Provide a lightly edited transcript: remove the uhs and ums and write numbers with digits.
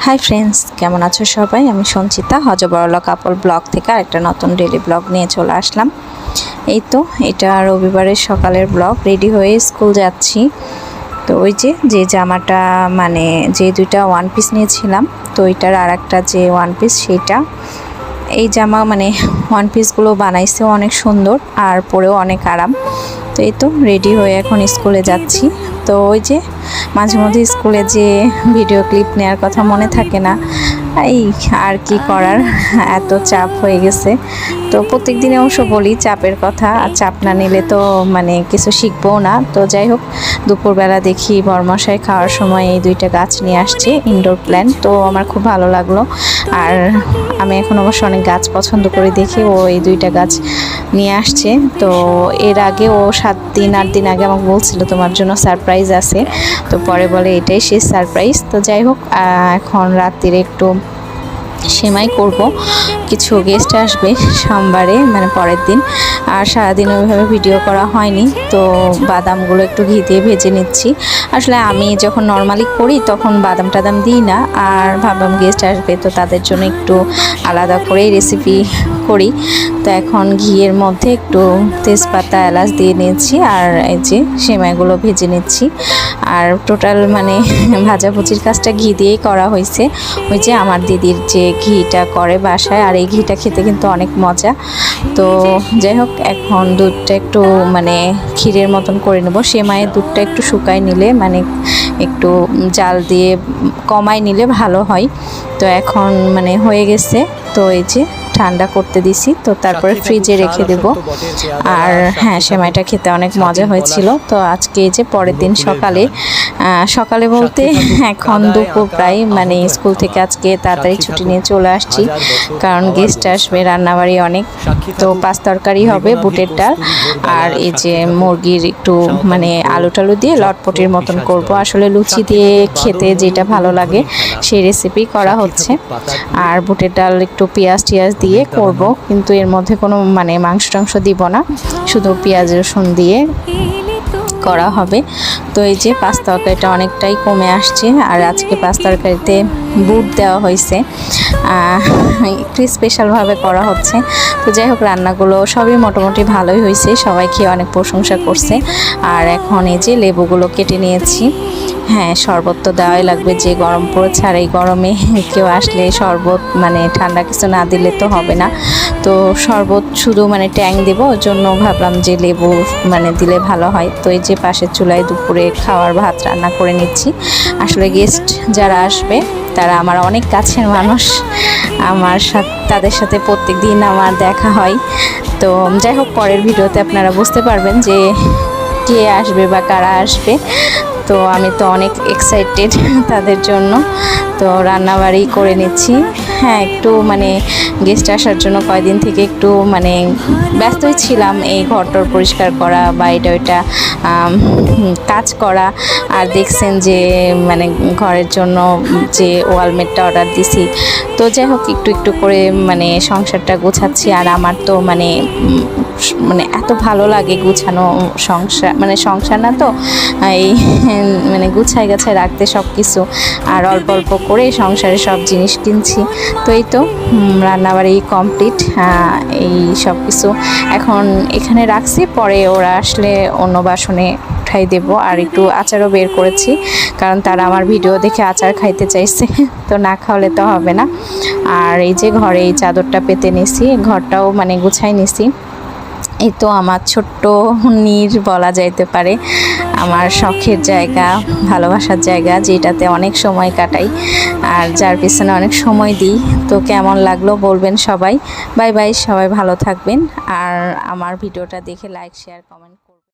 Hi friends, কেমন আছো সবাই? আমি সঞ্চিতা হজবরলা কাপল ব্লগ থেকে আরেকটা নতুন ডেলি ব্লগ নিয়ে চলে আসলাম। এই তো এটা রবিবারের সকালের ব্লগ। রেডি হয়ে স্কুল যাচ্ছি। তো ওই যে জামাটা মানে যে দুইটা ওয়ান পিস নিয়েছিলাম, তো ওইটার আর একটা যে ওয়ান পিস সেইটা, এই জামা মানে ওয়ান পিসগুলো বানাইছে অনেক সুন্দর আর পরেও অনেক আরাম। তো এই তো রেডি হয়ে এখন স্কুলে যাচ্ছি। তো ওই যে মাঝে মধ্যে স্কুলে যে ভিডিও ক্লিপ নেওয়ার কথা মনে থাকে না, এই আর কি করার, এত চাপ হয়ে গেছে। তো প্রত্যেক দিনে অবশ্য বলি চাপের কথা, আর চাপ না নিলে তো মানে কিছু শিখবো না। তো যাই হোক, দুপুরবেলা দেখি বরমশাই খাওয়ার সময় এই দুইটা গাছ নিয়ে আসছে, ইনডোর প্ল্যান্ট। তো আমার খুব ভালো লাগলো। আর আমি এখন অবশ্য অনেক গাছ পছন্দ করি দেখে ও এই দুইটা গাছ নিয়ে আসছে। তো এর আগে ও 7-8 দিন আগে আমাকে বলছিল তোমার জন্য সারপ্রাইজ আছে। তো পরে বলে এটাই শেষ সারপ্রাইজ। তো যাই হোক, এখন রাত্রিরে একটু সেমাই করব। কিছু গেস্ট আসবে সোমবারে, মানে পরের দিন। আর সারাদিন ওইভাবে ভিডিও করা হয়নি। তো বাদামগুলো একটু ঘি দিয়ে ভেজে নিচ্ছি। আসলে আমি যখন নর্মালি করি তখন বাদাম টাদাম দিই না, আর ভাবলাম গেস্ট আসবে তো তাদের জন্য একটু আলাদা করেই রেসিপি করি। তো এখন ঘিয়ের মধ্যে একটু তেজপাতা এলাচ দিয়ে নিয়েছি, আর এই যে সেমাইগুলো ভেজে নিচ্ছি। আর টোটাল মানে ভাজাভুজির কাজটা ঘি দিয়েই করা হয়েছে। ওই যে আমার দিদির যে ঘিটা করে বাসায়, আর এই ঘিটা খেতে কিন্তু অনেক মজা। তো যাই হোক, এখন দুধটা একটু মানে ক্ষীরের মতন করে নেব। সেমাইয়ের দুধটা একটু শুকায় নিলে মানে একটু জাল দিয়ে কমায় নিলে ভালো হয়। তো এখন মানে হয়ে গেছে। তো এই যে ঠান্ডা করতে দিছি, তো তারপরে ফ্রিজে রেখে দেব। আর হ্যাঁ, সেমাইটা খেতে অনেক মজা হয়েছিল। তো আজকে যে পরের দিন সকালে বলতে এখন দুপুর প্রায়, মানে স্কুল থেকে আজকে তাড়াতাড়ি ছুটি নিয়ে চলে আসছি, কারণ গেস্ট আসবে, রান্নাবাড়ি অনেক। তো 5 তরকারি হবে, বুটের ডাল আর এই যে মুরগির একটু মানে আলু টালু দিয়ে লটপটির মতন করব। আসলে লুচি দিয়ে খেতে যেটা ভালো লাগে সেই রেসিপি করা হচ্ছে। আর বুটের ডাল একটু পেঁয়াজ টিয়াজ দিয়ে করব, কিন্তু এর মধ্যে কোনো মানে মাংস টাংস দিব না, শুধু পেঁয়াজ রসুন দিয়ে করা হবে। তো এই যে 5 তরকারিটা অনেকটাই কমে আসছে। আর আজকে 5 তরকারিতে বুট দেওয়া হয়েছে, একটু স্পেশালভাবে করা হচ্ছে। তো যাই হোক, রান্নাগুলো সবই মোটামুটি ভালোই হয়েছে, সবাই খেয়ে অনেক প্রশংসা করছে। আর এখন এই যে লেবুগুলো কেটে নিয়েছি। হ্যাঁ, শরবত তো দেওয়াই লাগবে, যে গরম পড়েছে, আর এই গরমে কেউ আসলে শরবত মানে ঠান্ডা কিছু না দিলে তো হবে না। তো শরবত শুধু মানে ট্যাং দেবো, ওর জন্য ভাবলাম যে লেবু মানে দিলে ভালো হয়। তো এই যে পাশের চুলায় দুপুরে খাওয়ার ভাত রান্না করে নিচ্ছি। আসলে গেস্ট যারা আসবে তারা আমার অনেক কাছের মানুষ, তাদের সাথে প্রত্যেক দিন আমার দেখা হয়। তো যাই হোক, পরের ভিডিওতে আপনারা বুঝতে পারবেন যে কে আসবে বা কারা আসবে। তো আমি তো অনেক এক্সাইটেড তাদের জন্য। তো রান্নাবাড়ি করে নিচ্ছি। হ্যাঁ, একটু মানে গেস্ট আসার জন্য কয়েকদিন থেকে একটু মানে ব্যস্তই ছিলাম, এই ঘরটর পরিষ্কার করা বা এটা ওইটা কাজ করা। আর দেখছেন যে মানে ঘরের জন্য যে ওয়ালমেটটা অর্ডার দিছি। তো যাই হোক, একটু একটু করে মানে সংসারটা গোছাচ্ছি। আর আমার তো মানে এত ভালো লাগে গুছানো সংসার, মানে সংসার না তো এই মানে গুছায় গাছায় রাখতে সব কিছু। আর অল্প অল্প করে সংসারে সব জিনিস কিনছি। তো এই তো রান্নাবাড়ি কমপ্লিট, এই সব কিছু এখন এখানে রাখছি, পরে ওরা আসলে অন্য বাসনে উঠাই দেব। আর একটু আচারও বের করেছি, কারণ তারা আমার ভিডিও দেখে আচার খাইতে চাইছে, তো না খাওয়ালে তো হবে না। আর এই যে ঘরে এই চাদরটা পেতে নিছি, ঘরটাও মানে গুছাই নিছি। এই তো আমার ছোট্ট নীর বলা যাইতে পারে, আমার শখের জায়গা, ভালোবাসার জায়গা, যেটাতে অনেক সময় কাটাই আর যার পিছনে অনেক সময় দিই। তো কেমন লাগলো বলবেন সবাই। বাই বাই, সবাই ভালো থাকবেন। আর আমার ভিডিওটা দেখে লাইক শেয়ার কমেন্ট